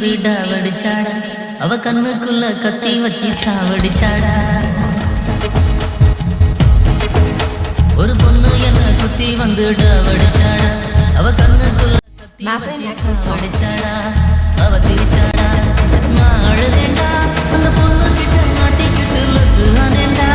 வந்து டாவடிச்சாடா, அவ கண்ணுக்குள்ள கத்தி வச்சு சாவடிச்சாடா. ஒரு பொண்ணு என்ன சுத்தி வந்து டாவடிச்சாடா, அவ கண்ணுக்குள்ள கத்தி வச்சு சாவடிச்சாடா. அவ சிரிச்சாடா, நான் அழுதேண்டா, அந்த பொண்ணு கிட்ட மாட்டிக்கிட்டு லசு ஆனேண்டா.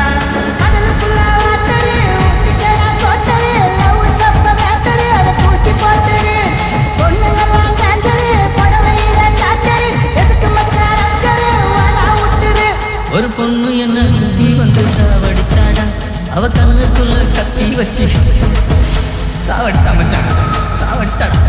ஒரு பொண்ணு என்ன சுத்தி வந்து டாவடிச்சாடா, அவ கண்ணுக்குள்ள கத்தி வச்சு சாவடிச்சா மச்சான், சாவடிச்சாடா.